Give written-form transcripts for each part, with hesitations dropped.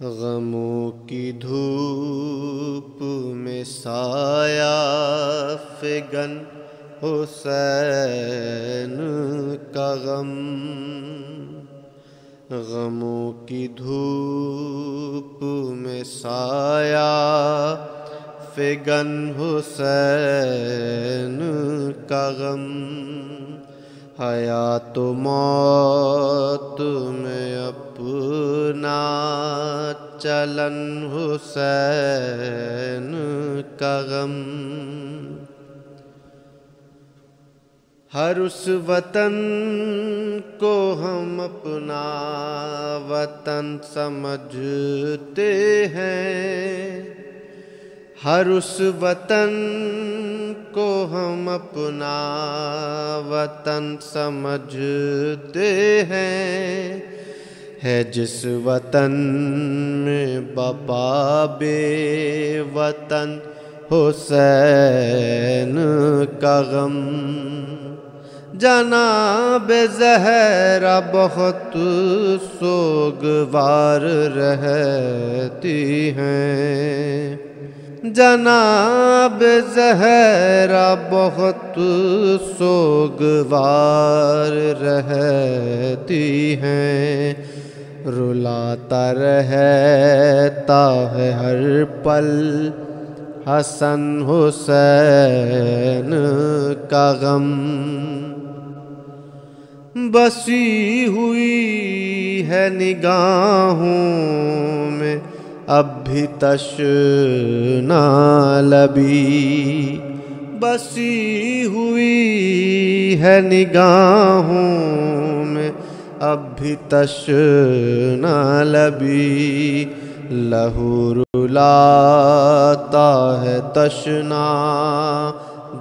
غموں کی دھوپ میں سایہ فگن حسین کا غم، غموں کی دھوپ میں سایہ فگن حسین کا غم، حیات و موت میں اپنا چلن حسین کا غم، ہر اس وطن کو ہم اپنا وطن سمجھتے ہیں، ہر اس وطن کو ہم اپنا وطن سمجھتے ہیں، ہے جس وطن میں بپا بے وطن حسین کا غم، جناب زہرا بہت سوگوار رہتی ہیں، جناب زہرا بہت سوگوار رہتی ہیں، رلاتا رہتا ہے ہر پل حسن حسین کا غم، بسی ہوئی ہے نگاہوں میں اب بھی تشنا لبی، بسی ہوئی ہے نگاہوں میں اب بھی تشنا لبی، لہو رلاتا ہے تشنا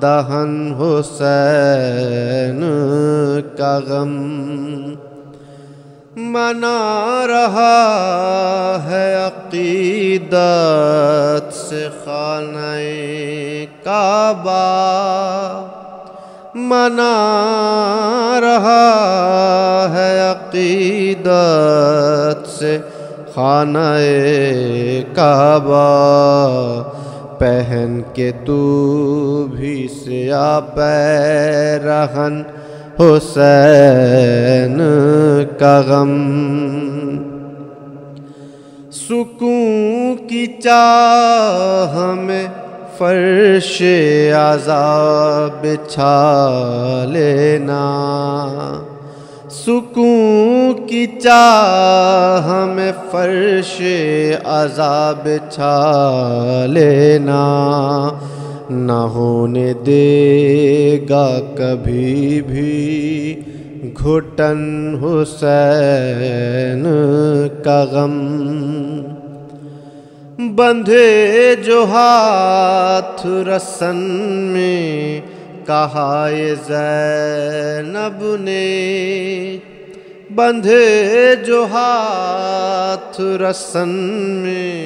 دہن حسین کا غم، منا رہا ہے عقیدت سے خانہ کعبہ، منا رہا ہے عقیدت سے خانہ کعبہ، پہن کے تو بھی سیاہ پیرہن حسین کا غم، سکون کی چاہ میں فرش عذاب بچھا لینا، سکون کی چاہ میں فرش عذاب بچھا لینا، نہ ہونے دے گا کبھی بھی گھٹن حسین کا غم، بندھے جو ہاتھ رسن میں کہا یہ زینب نے، بندھے جو ہاتھ رسن میں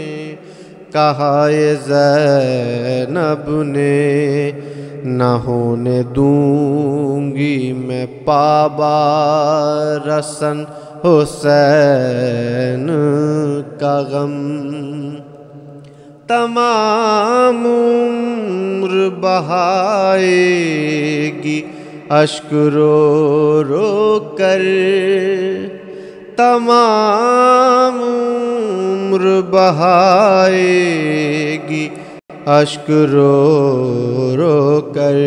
کہا یہ زینب نے، نہ ہونے دوں گی میں پابا رسن حسین کا غم، تمام عمر بہائے گی اشک رو رو کر، تمام عمر بہائے گی اشک رو رو کر،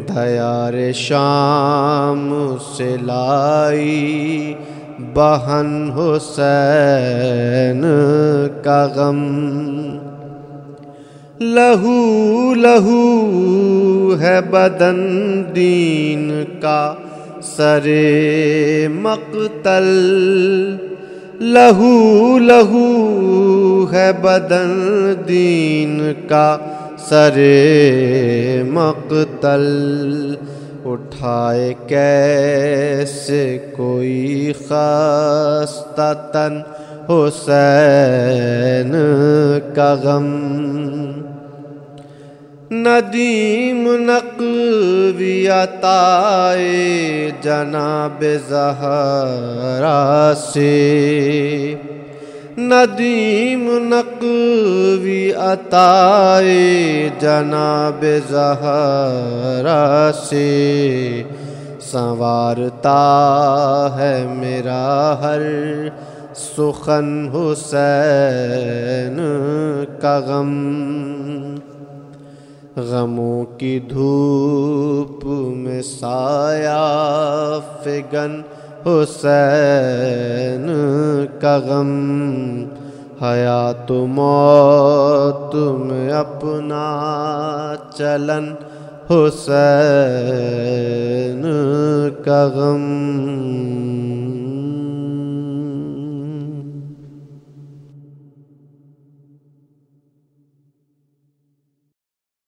دیار شام سے لائی بہن حسین کا غم، لہو لہو ہے بدن دین کا سر مقتل، لہو لہو ہے بدن دین کا سر مقتل، اٹھائے کیسے کوئی خستہ تن حسین کا غم، ندیم نقوی عطائے جناب زہرا سے، ندیم نقوی عطائے جناب زہرا سے سنوارتا ہے میرا ہر سخن حسین کا غم غموں کی دھوپ میں سایہ فگن حسین کا غم حیات و موت میں اپنا چلن حسین کا غم